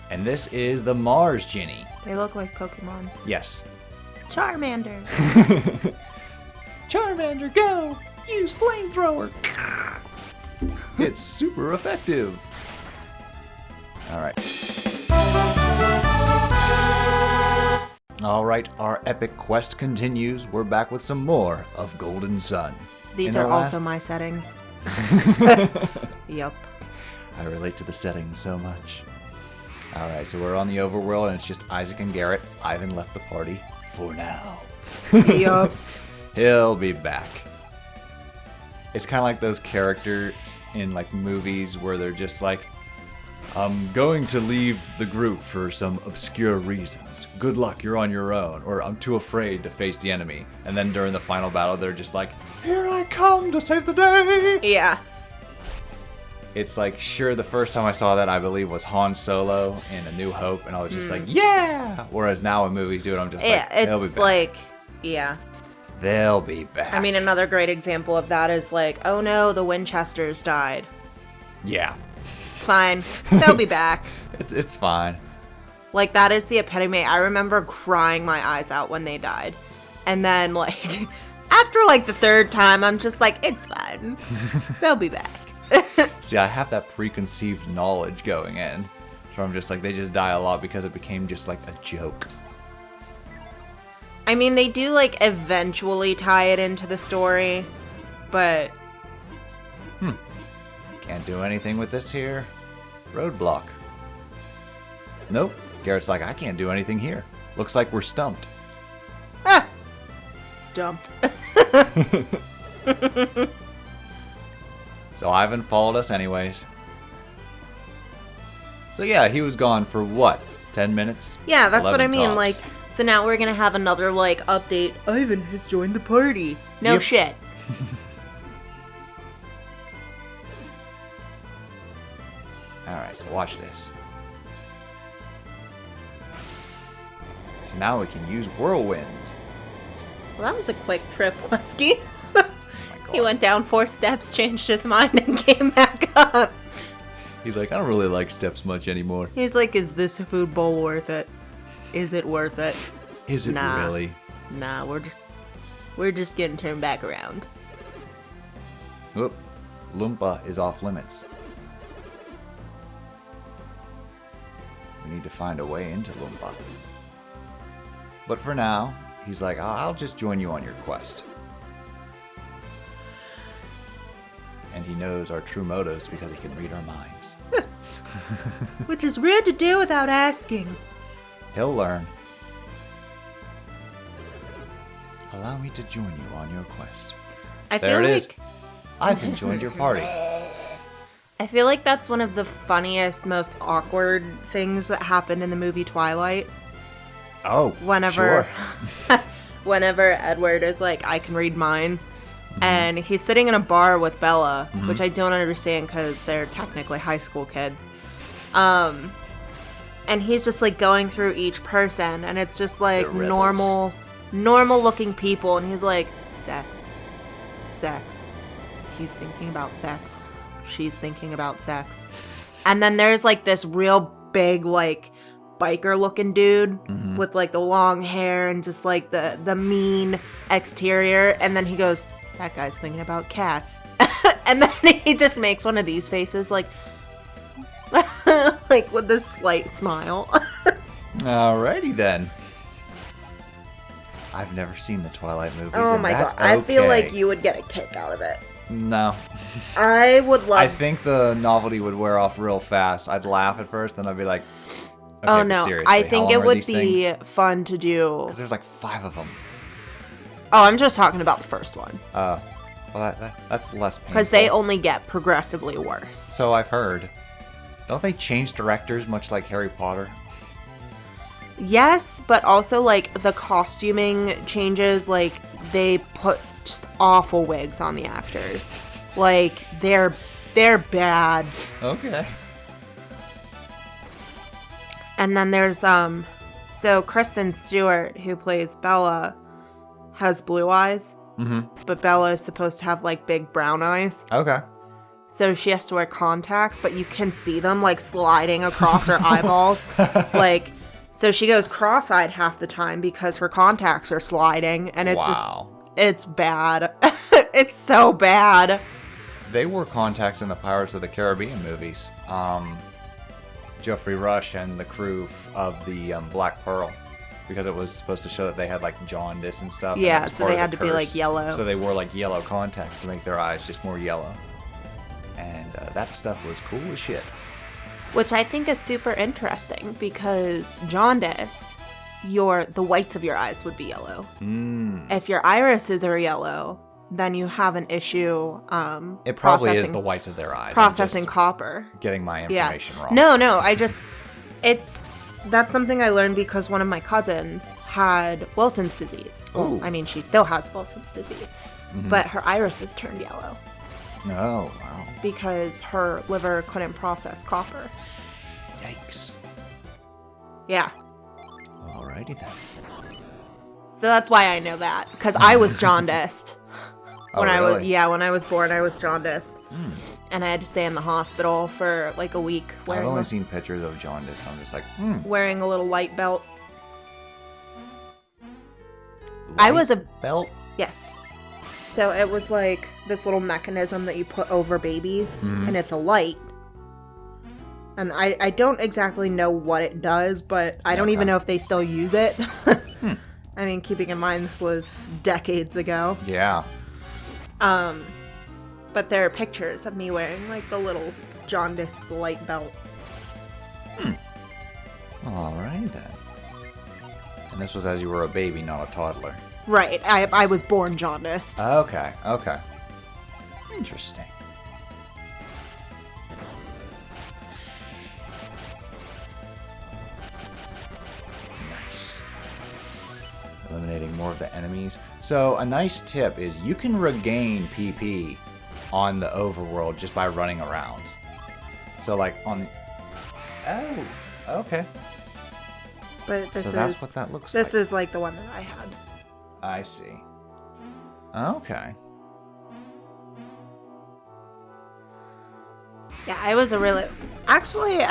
And this is the Mars Djinni. They look like Pokemon. Yes. Charmander. Charmander, go! Use flamethrower! It's super effective. Alright, our epic quest continues. We're back with some more of Golden Sun. These are also my settings. Yup. I relate to the settings so much. Alright, so we're on the overworld and it's just Isaac and Garrett. Ivan left the party for now. Yup. He'll be back. It's kind of like those characters in like movies where they're just like, I'm going to leave the group for some obscure reasons. Good luck, you're on your own. Or I'm too afraid to face the enemy. And then during the final battle, they're just like, here I come to save the day. Yeah. It's like, sure, the first time I saw that, I believe, was Han Solo in A New Hope. And I was just like, yeah. Whereas now when movies do it, I'm just like, they'll be back. Like, yeah. They'll be back. I mean, another great example of that is like, oh no, the Winchesters died. Yeah. It's fine. They'll be back. It's fine. Like, that is the epitome. I remember crying my eyes out when they died. And then, like, after, like, the third time, I'm just like, it's fine. They'll be back. See, I have that preconceived knowledge going in. So I'm just like, they just die a lot because it became just, like, a joke. I mean, they do, like, eventually tie it into the story. But... Can't do anything with this here. Roadblock. Nope. Garrett's like, I can't do anything here. Looks like we're stumped. Ah! Stumped. So Ivan followed us anyways. So yeah, he was gone for what? 10 minutes? Yeah, that's what I mean. Tops. Like, so now we're gonna have another, like, update. Ivan has joined the party. No Yep. shit. Alright, so watch this. So now we can use Whirlwind. Well, that was a quick trip, Wesky. Oh my He God. went down 4 steps, changed his mind, and came back up. He's like, I don't really like steps much anymore. He's like, is this food bowl worth it? Is it worth it? Is it Nah. really? Nah, we're just getting turned back around. Whoop. Loompa is off limits. We need to find a way into Loompa. But for now, he's like, I'll just join you on your quest. And he knows our true motives because he can read our minds. Which is rude to do without asking. He'll learn. Allow me to join you on your quest. I There feel it like is. I've joined your party. I feel like that's one of the funniest, most awkward things that happened in the movie Twilight. Oh, Whenever sure. whenever Edward is like, I can read minds. And he's sitting in a bar with Bella, which I don't understand because they're technically high school kids. And he's just like going through each person, and it's just like They're rebels. normal looking people. And he's like, sex. He's thinking about sex. She's thinking about sex. And then there's like this real big, like, biker looking dude with like the long hair and just like the mean exterior. And then he goes, that guy's thinking about cats. And then he just makes one of these faces, like like with this slight smile. Alrighty then. I've never seen the Twilight movies. Oh and my god, that's I feel okay. like you would get a kick out of it. No. I would love. I think the novelty would wear off real fast. I'd laugh at first, then I'd be like, okay, oh but no, seriously, I how think long it are would these be things? fun to do. 'Cause there's like 5 of them. Oh, I'm just talking about the first one. Well, that's less painful. Because they only get progressively worse. So I've heard. Don't they change directors much like Harry Potter? Yes, but also, like, the costuming changes. Like, they put just awful wigs on the actors. Like, they're bad. Okay. And then there's, so Kristen Stewart, who plays Bella, has blue eyes. Mm-hmm. But Bella is supposed to have, like, big brown eyes. Okay. So she has to wear contacts, but you can see them like sliding across her eyeballs. Like, so she goes cross-eyed half the time because her contacts are sliding, and it's it's bad. It's so bad. They wore contacts in the Pirates of the Caribbean movies. Geoffrey Rush and the crew of the Black Pearl, because it was supposed to show that they had like jaundice and stuff. Yeah, and so they had to be like yellow. So they wore like yellow contacts to make their eyes just more yellow. And that stuff was cool as shit. Which I think is super interesting because jaundice, the whites of your eyes would be yellow. If your irises are yellow, then you have an issue. It probably is the whites of their eyes. Processing copper. Getting my information wrong. No, that's something I learned because one of my cousins had Wilson's disease. Well, I mean, she still has Wilson's disease, but her irises turned yellow. Oh, wow. Because her liver couldn't process copper. Yikes. Yeah. Alrighty then. So that's why I know that, because I was jaundiced. When really? when I was born, I was jaundiced. And I had to stay in the hospital for like a week. I've only seen pictures of jaundice, and I'm just like, wearing a little light belt. I was a belt? Yes. So it was like this little mechanism that you put over babies, and it's a light. And I don't exactly know what it does, but I don't even know if they still use it. I mean, keeping in mind this was decades ago. Yeah. But there are pictures of me wearing like the little jaundiced light belt. Alright then. And this was as you were a baby, not a toddler. Right. I was born jaundiced. Okay. Interesting. Nice. Eliminating more of the enemies. So a nice tip is you can regain PP on the overworld just by running around. So like on... Oh, okay. But so that's what that looks like. This is like the one that I had. I see. Okay. Yeah, I was actually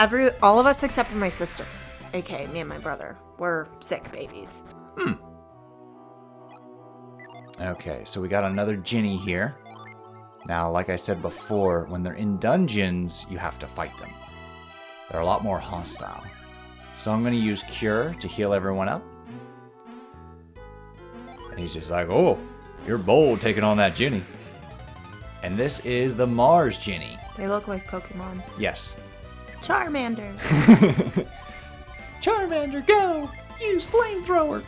all of us except for my sister, aka me and my brother, were sick babies. Okay, so we got another Djinni here. Now, like I said before, when they're in dungeons, you have to fight them. They're a lot more hostile. So I'm going to use Cure to heal everyone up. And he's just like, oh, you're bold taking on that Djinni. And this is the Mars Djinni. They look like Pokemon. Yes. Charmander. Charmander, go! Use flamethrower.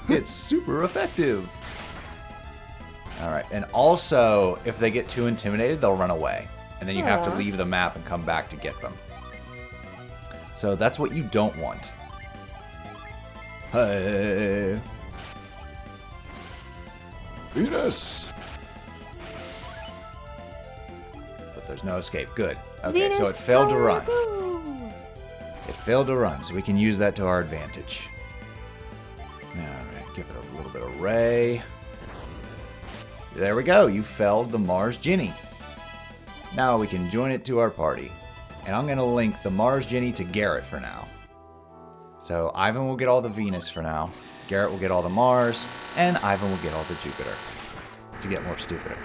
It's super effective. Alright, and also, if they get too intimidated, they'll run away. And then you have to leave the map and come back to get them. So that's what you don't want. Hey. Venus! But there's no escape. Good. Okay, Venus, so it failed to run. go. It failed to run, so we can use that to our advantage. Alright, give it a little bit of ray. There we go. You felled the Mars Djinni. Now we can join it to our party. And I'm going to link the Mars Djinni to Garrett for now. So Ivan will get all the Venus for now. Garrett will get all the Mars. And Ivan will get all the Jupiter. To get more stupider.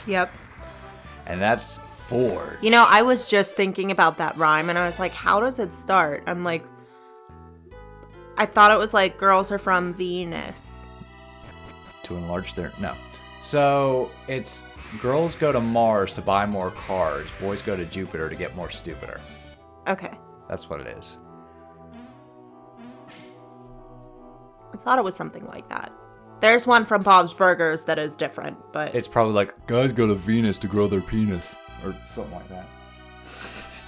Yep. And that's 4. You know, I was just thinking about that rhyme, and I was like, how does it start? I'm like, I thought it was like, girls are from Venus. To enlarge their... No. So, it's... Girls go to Mars to buy more cars. Boys go to Jupiter to get more stupider. Okay. That's what it is. I thought it was something like that. There's one from Bob's Burgers that is different, but... It's probably like, guys go to Venus to grow their penis. Or something like that.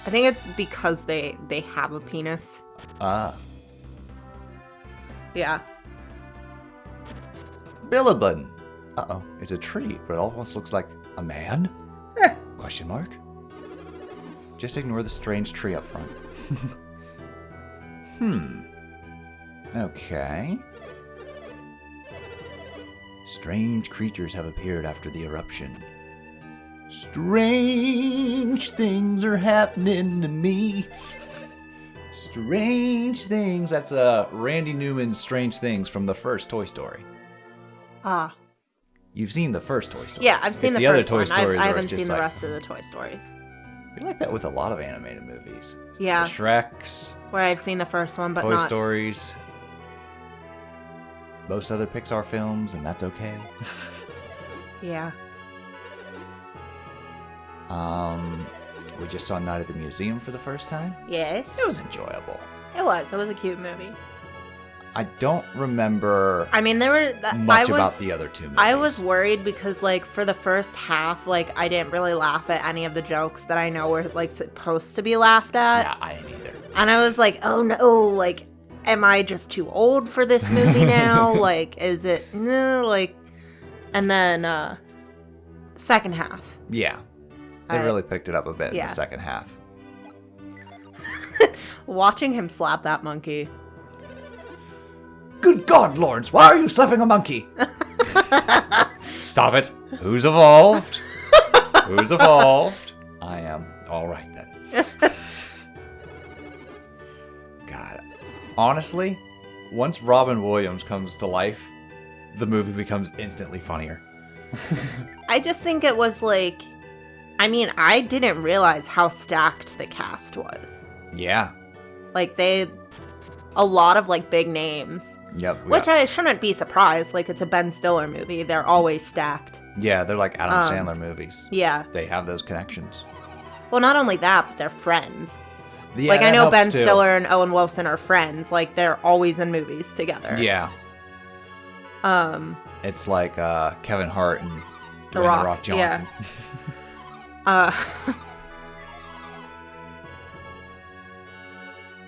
I think it's because they have a penis. Ah. Yeah. Biliblin. Uh-oh. It's a tree, but it almost looks like a man? Question mark? Just ignore the strange tree up front. Okay. Strange creatures have appeared after the eruption. Strange things are happening to me. Strange things. That's Randy Newman's Strange Things from the first Toy Story. Ah. You've seen the first Toy Story. Yeah, I've seen It's the other first Toy one. Stories I where haven't it's just seen the like- rest of the Toy Stories. You're like that with a lot of animated movies. Yeah. The Shreks, Where I've seen the first one, but Toy not... Stories, most other Pixar films, and that's okay. Yeah. We just saw Night at the Museum for the first time. Yes. It was enjoyable. It was a cute movie. I don't remember I mean, there were... much about the other two movies. I was worried because, like, for the first half, like, I didn't really laugh at any of the jokes that I know were, like, supposed to be laughed at. Yeah, I didn't either. And I was like, oh no, like, am I just too old for this movie now? Like, is it... No, like... And then, second half. Yeah. They really picked it up a bit in yeah. the second half. Watching him slap that monkey. Good God, Lawrence, why are you slapping a monkey? Stop it. Who's evolved? Who's evolved? I am. All right, then. God. Honestly, once Robin Williams comes to life, the movie becomes instantly funnier. I just think it was like... I mean, I didn't realize how stacked the cast was. Yeah. Like, a lot of, like, big names. Yep. Which I shouldn't be surprised. Like, it's a Ben Stiller movie. They're always stacked. Yeah, they're like Adam Sandler movies. Yeah. They have those connections. Well, not only that, but they're friends. Yeah, like, I know Ben too. Stiller and Owen Wilson are friends. Like, they're always in movies together. Yeah. It's like Kevin Hart and The Dwayne Rock, The Rock Johnson.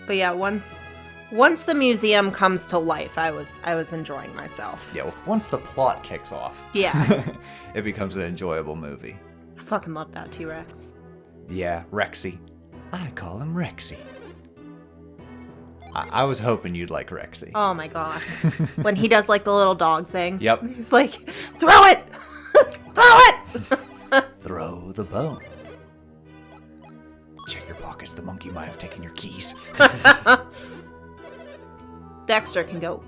But yeah, once the museum comes to life, I was enjoying myself. Yeah, once the plot kicks off, Yeah. it becomes an enjoyable movie. I fucking love that T-Rex. Yeah, Rexy. I call him Rexy. I was hoping you'd like Rexy. Oh my god. When he does like the little dog thing. Yep. He's like, throw it! Throw it! Throw the bone. Check your pockets. The monkey might have taken your keys. Dexter can go.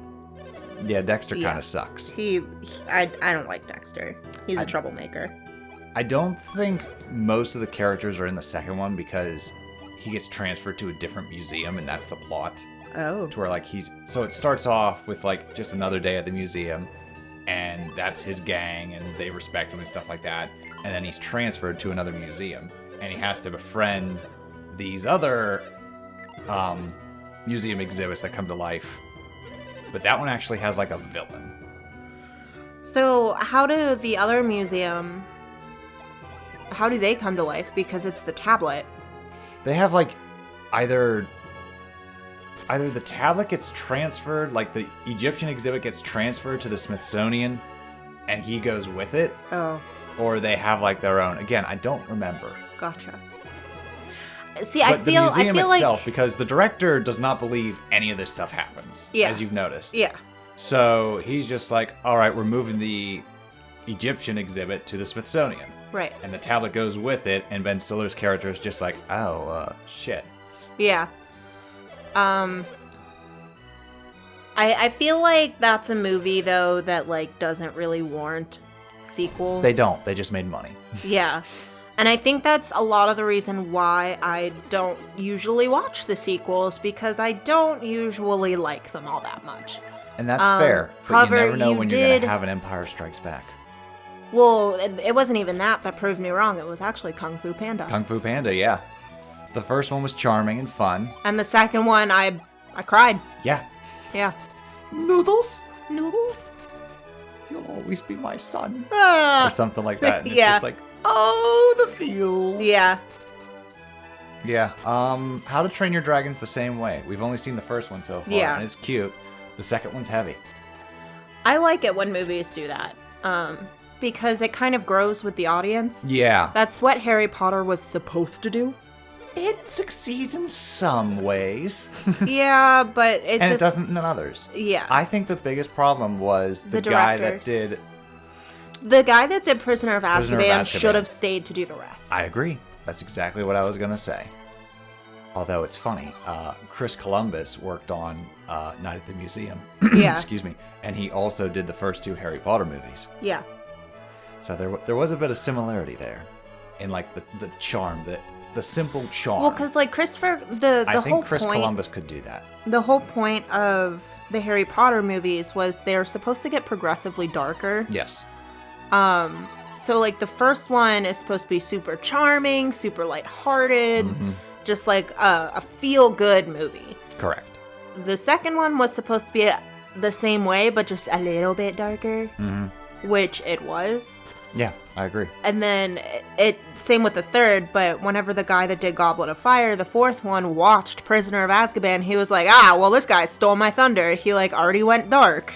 Yeah, Dexter Yeah. kind of sucks. I don't like Dexter. He's a troublemaker. I don't think most of the characters are in the second one because he gets transferred to a different museum, and that's the plot. Oh. To where, like, so it starts off with, like, just another day at the museum, and that's his gang, and they respect him and stuff like that. And then he's transferred to another museum, and he has to befriend these other museum exhibits that come to life. But that one actually has, like, a villain. So how do the other museum... How do they come to life? Because it's the tablet. They have, like, either the tablet gets transferred, like the Egyptian exhibit gets transferred to the Smithsonian, and he goes with it. Oh. Or they have, like, their own. Again, I don't remember. Gotcha. See, But I feel the museum itself, like... because the director does not believe any of this stuff happens, Yeah. as you've noticed. Yeah. So he's just like, all right, we're moving the Egyptian exhibit to the Smithsonian. Right. And the tablet goes with it, and Ben Stiller's character is just like, oh, shit. Yeah. I feel like that's a movie, though, that, like, doesn't really warrant sequels. They don't. They just made money. Yeah. And I think that's a lot of the reason why I don't usually watch the sequels, because I don't usually like them all that much. And that's fair. But however, you never know you when you're going did- to have an Empire Strikes Back. Well, it wasn't even that proved me wrong. It was actually Kung Fu Panda. Kung Fu Panda, yeah. The first one was charming and fun. And the second one, I cried. Yeah. Yeah. Noodles? Noodles? You'll always be my son. Ah. Or something like that. And Yeah. It's just like, oh, the feels. Yeah. Yeah. How to Train Your Dragon's the same way. We've only seen the first one so far. Yeah. And it's cute. The second one's heavy. I like it when movies do that. Because it kind of grows with the audience. Yeah. That's what Harry Potter was supposed to do. It succeeds in some ways. Yeah, but it And just... it doesn't in others. Yeah. I think the biggest problem was the The guy that directors. did... The guy that did Prisoner of Prisoner of Azkaban Azkaban. should have stayed to do the rest. I agree. That's exactly what I was going to say. Although it's funny, Chris Columbus worked on Night at the Museum. Yeah. Excuse me. And he also did the first 2 Harry Potter movies. Yeah. So there was a bit of similarity there in like the charm, the simple charm. Well, because like Christopher, the I whole think Chris point, Columbus could do that. the whole point of the Harry Potter movies was they're supposed to get progressively darker. Yes. So like the first one is supposed to be super charming, super lighthearted, just like a feel-good movie. Correct. The second one was supposed to be the same way, but just a little bit darker, which it was. Yeah, I agree. And then it same with the third, but whenever the guy that did Goblet of Fire, the fourth one, watched Prisoner of Azkaban, he was like, well, this guy stole my thunder. He like already went dark.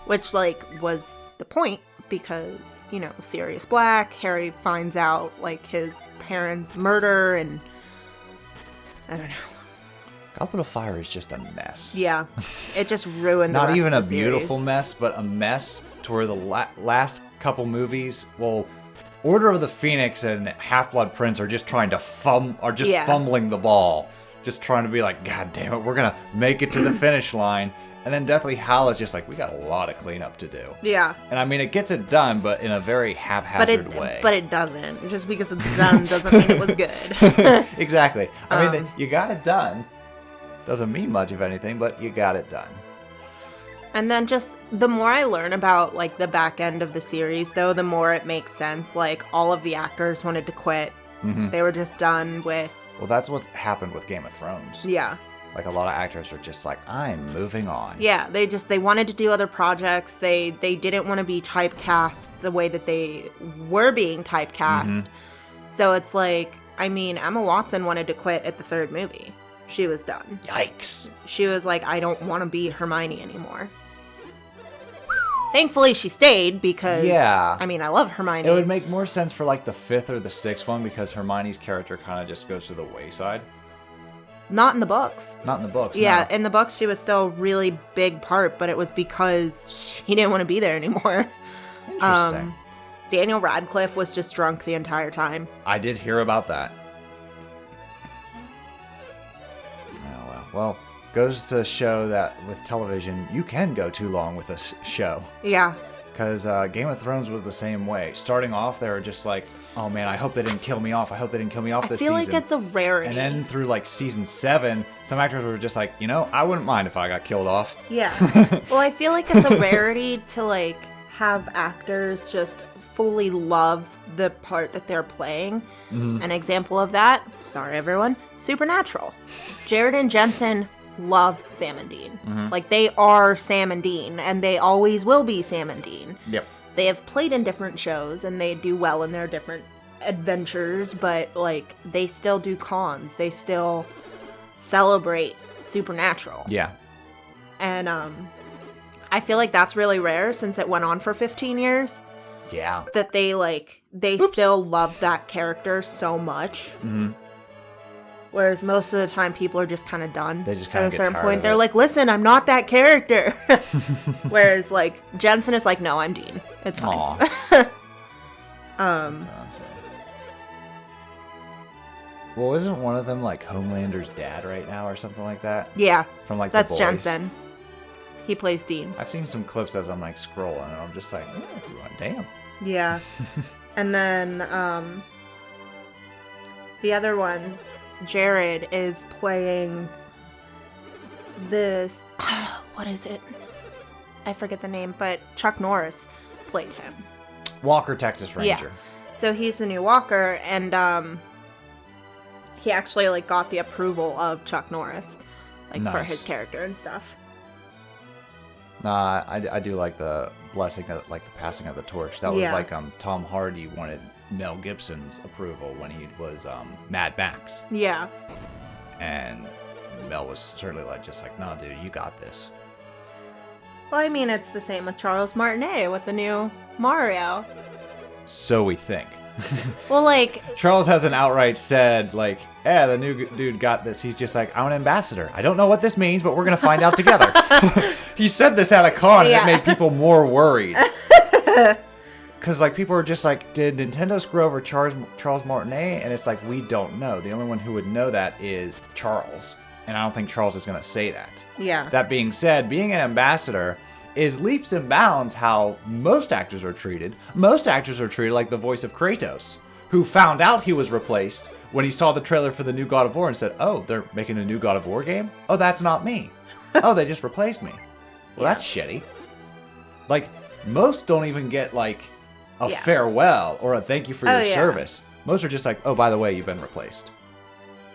Which like was the point because, you know, Sirius Black, Harry finds out like his parents' murder and I don't know. Goblet of Fire is just a mess. Yeah. It just ruined the Not rest even of a the beautiful series. mess, but a mess to where the last couple movies, well, Order of the Phoenix and Half-Blood Prince are just trying to fumbling the ball. Just trying to be like, God damn it, we're going to make it to the finish line. And then Deathly Hallows is just like, we got a lot of cleanup to do. Yeah. And I mean, it gets it done, but in a very haphazard way. But it doesn't. Just because it's done doesn't mean it was good. Exactly. I mean, you got it done. Doesn't mean much, if anything, but you got it done. And then just the more I learn about like the back end of the series, though, the more it makes sense. Like all of the actors wanted to quit. They were just done with. Well, that's what's happened with Game of Thrones. Yeah. Like a lot of actors are just like, I'm moving on. Yeah, they wanted to do other projects. They didn't want to be typecast the way that they were being typecast. So it's like, I mean, Emma Watson wanted to quit at the third movie. She was done. Yikes. She was like, I don't want to be Hermione anymore. Thankfully, she stayed because, Yeah. I mean, I love Hermione. It would make more sense for like the 5th or the 6th one because Hermione's character kind of just goes to the wayside. Not in the books. Not in the books. Yeah, no. in the books, she was still a really big part, but it was because she didn't want to be there anymore. Interesting. Daniel Radcliffe was just drunk the entire time. I did hear about that. Oh, well. Well, goes to show that with television, you can go too long with a show. Yeah. Because Game of Thrones was the same way. Starting off, they were just like, oh man, I hope they didn't kill me off. I hope they didn't kill me off this season. I feel like it's a rarity. And then through like season 7, some actors were just like, you know, I wouldn't mind if I got killed off. Yeah. Well, I feel like it's a rarity to like have actors just fully love the part that they're playing. An example of that, sorry everyone, Supernatural. Jared and Jensen love Sam and Dean. Like they are Sam and Dean, and they always will be Sam and Dean. Yep. They have played in different shows and they do well in their different adventures, but like they still do cons. They still celebrate Supernatural. Yeah. And I feel like that's really rare since it went on for 15 years. Yeah. That they still love that character so much. Whereas most of the time people are just kind of done. They just at kinda a get certain tired point. of They're it. like, listen, I'm not that character. Whereas like Jensen is like, no, I'm Dean. It's fine. Aw. Well, isn't one of them like Homelander's dad right now or something like that? Yeah, From like that's The Boys? Jensen. He plays Dean. I've seen some clips as I'm like scrolling and I'm just like, damn. Yeah. And then the other one, Jared, is playing this, what is it? I forget the name, but Chuck Norris played him. Walker, Texas Ranger. So he's the new Walker, and he actually like got the approval of Chuck Norris, like for Nice. his character and stuff. Nah, I do like the blessing of like the passing of the torch. That was Yeah. like Tom Hardy wanted Mel Gibson's approval when he was Mad Max, Yeah. and Mel was certainly like just like, no, dude, you got this. Well, I mean, it's the same with Charles Martinet with the new Mario. So we think. Well, like, Charles hasn't outright said like, yeah, the new dude got this. He's just like, I'm an ambassador. I don't know what this means, but we're gonna find out together. He said this at a con, and Yeah. it made people more worried. Because, like, people are just like, did Nintendo screw over Charles Martinet? And it's like, we don't know. The only one who would know that is Charles. And I don't think Charles is going to say that. Yeah. That being said, being an ambassador is leaps and bounds how most actors are treated. Most actors are treated like the voice of Kratos, who found out he was replaced when he saw the trailer for the new God of War and said, oh, they're making a new God of War game? Oh, that's not me. Oh, they just replaced me. Well, that's shitty. Like, most don't even get, like, a farewell or a thank you for your service. Most are just like, oh, by the way, you've been replaced.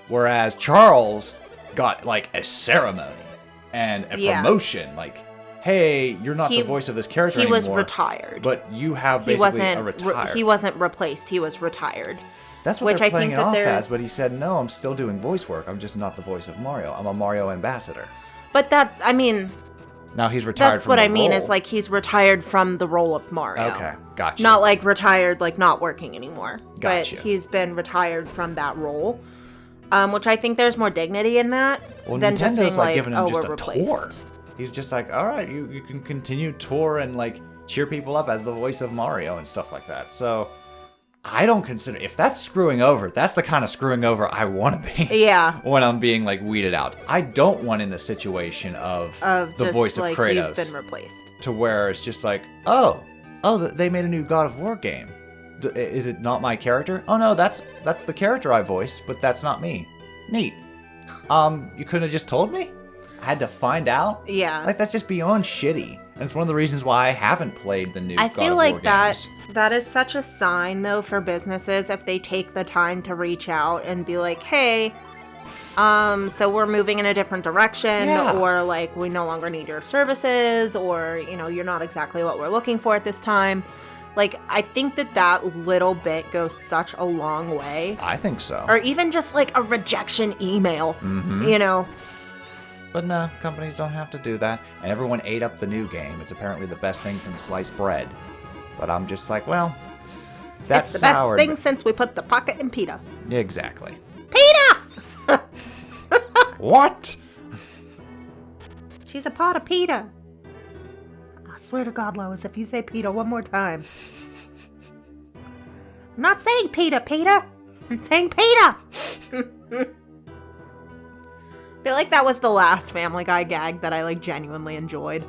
Whereas Charles got, like, a ceremony and a promotion. Like, hey, you're not the voice of this character anymore. He was retired. But you have basically a retire. He wasn't replaced. He was retired. That's what they're playing it off as, but he said, no, I'm still doing voice work. I'm just not the voice of Mario. I'm a Mario ambassador. But that, I mean... Now he's retired from the role. That's what I mean, is like he's retired from the role of Mario. Okay, gotcha. Not like retired, like not working anymore. Gotcha. But he's been retired from that role, which I think there's more dignity in that than Nintendo's just being like, giving him oh, just we're a replaced. tour. He's just like, all right, you can continue tour and like cheer people up as the voice of Mario and stuff like that. So I don't consider, if that's screwing over, that's the kind of screwing over I want to be. Yeah. When I'm being like weeded out. I don't want in the situation of the just, voice of like, Kratos. You've been replaced. To where it's just like, oh, they made a new God of War game. Is it not my character? Oh no, that's the character I voiced, but that's not me. Neat. You couldn't have just told me? I had to find out? Yeah. Like, that's just beyond shitty. And it's one of the reasons why I haven't played the new God of War games. I feel like that is such a sign, though, for businesses if they take the time to reach out and be like, hey, so we're moving in a different direction, or like we no longer need your services, or, you know, you're not exactly what we're looking for at this time. Like, I think that little bit goes such a long way. I think so. Or even just like a rejection email, you know? But no, companies don't have to do that. And everyone ate up the new game. It's apparently the best thing since sliced bread. But I'm just like, well, that's it's the best thing since we put the pocket in pita. Exactly. Pita! What? She's a pot of pita. I swear to God, Lois, if you say pita one more time. I'm not saying pita. I'm saying pita. I feel like that was the last Family Guy gag that I like genuinely enjoyed.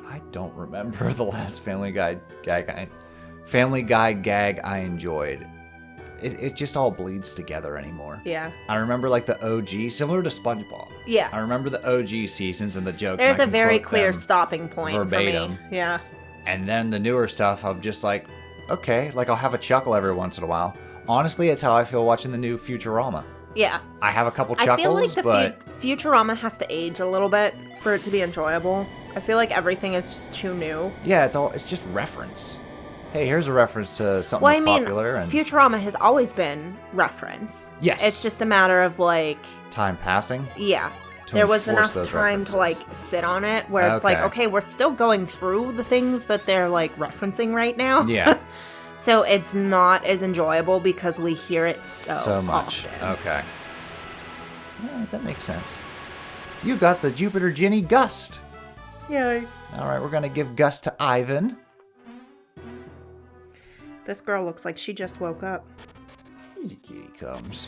I don't remember the last Family Guy gag I enjoyed. It just all bleeds together anymore. Yeah. I remember like the OG, similar to SpongeBob. Yeah. I remember the OG seasons and the jokes. There's a very clear stopping point verbatim. for me. Yeah. And then the newer stuff, I'm just like, okay, like I'll have a chuckle every once in a while. Honestly, it's how I feel watching the new Futurama. Yeah. I have a couple chuckles, I feel like but Futurama has to age a little bit for it to be enjoyable. I feel like everything is just too new. Yeah, it's just reference. Hey, here's a reference to something that's popular. And Futurama has always been reference. Yes. It's just a matter of like time passing. Yeah. There was enough time to like sit on it where it's like, okay, we're still going through the things that they're like referencing right now. Yeah. So it's not as enjoyable because we hear it so much. Often. Okay. Yeah, that makes sense. You got the Jupiter Djinni Gust. Yay. All right, we're going to give Gust to Ivan. This girl looks like she just woke up. Easy kitty comes.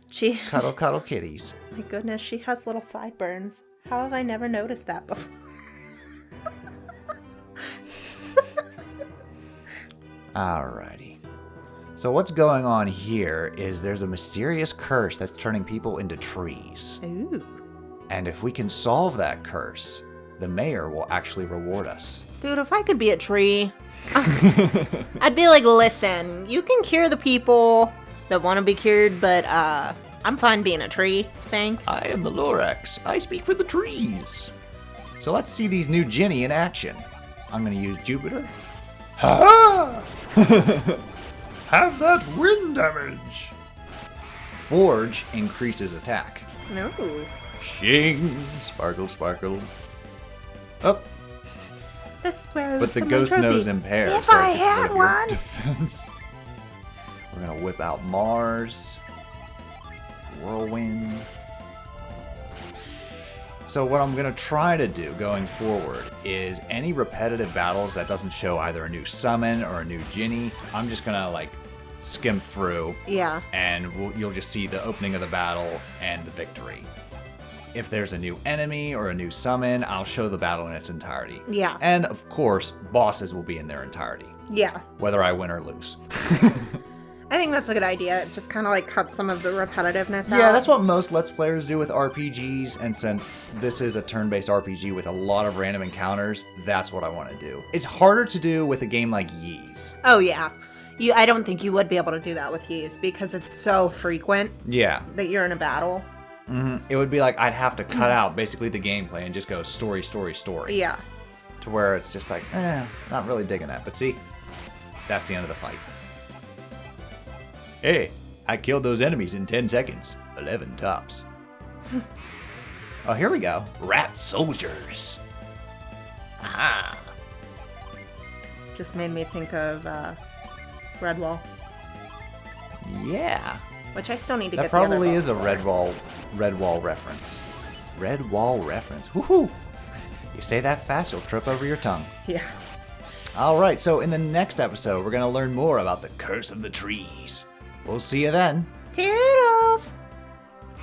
She cuddle kitties. My goodness, she has little sideburns. How have I never noticed that before? Alrighty. So what's going on here is there's a mysterious curse that's turning people into trees. Ooh. And if we can solve that curse, the mayor will actually reward us. Dude, if I could be a tree, I'd be like, listen, you can cure the people that want to be cured, but I'm fine being a tree. Thanks. I am the Lorax. I speak for the trees. So let's see these new Djinni in action. I'm going to use Jupiter. Ha! Have that wind damage. Forge increases attack. No. Shing. Sparkle, sparkle. Oh. This is where I But the ghost knows impair. If so I had one. Defense. We're going to whip out Mars. Whirlwind. So what I'm going to try to do going forward is any repetitive battles that doesn't show either a new summon or a new Djinni, I'm just going to like skim through. Yeah. And you'll just see the opening of the battle and the victory. If there's a new enemy or a new summon, I'll show the battle in its entirety. Yeah. And of course, bosses will be in their entirety. Yeah. Whether I win or lose. I think that's a good idea. It just kind of like cuts some of the repetitiveness out. Yeah, that's what most Let's Players do with RPGs, and since this is a turn-based RPG with a lot of random encounters, that's what I want to do. It's harder to do with a game like Ys. Oh, yeah. I don't think you would be able to do that with Ys because it's so frequent. Yeah. That you're in a battle. Mm-hmm. It would be like I'd have to cut out basically the gameplay and just go story, story, story. Yeah. To where it's just like, not really digging that. But see, that's the end of the fight. Hey, I killed those enemies in 10 seconds. 11 tops. Oh, here we go. Rat soldiers. Aha. Just made me think of Redwall. Yeah. Which I still need to get That probably is a Redwall reference. Redwall reference. Woohoo! You say that fast, you'll trip over your tongue. Yeah. Alright, so in the next episode, we're going to learn more about the Curse of the Trees. We'll see you then. Toodles!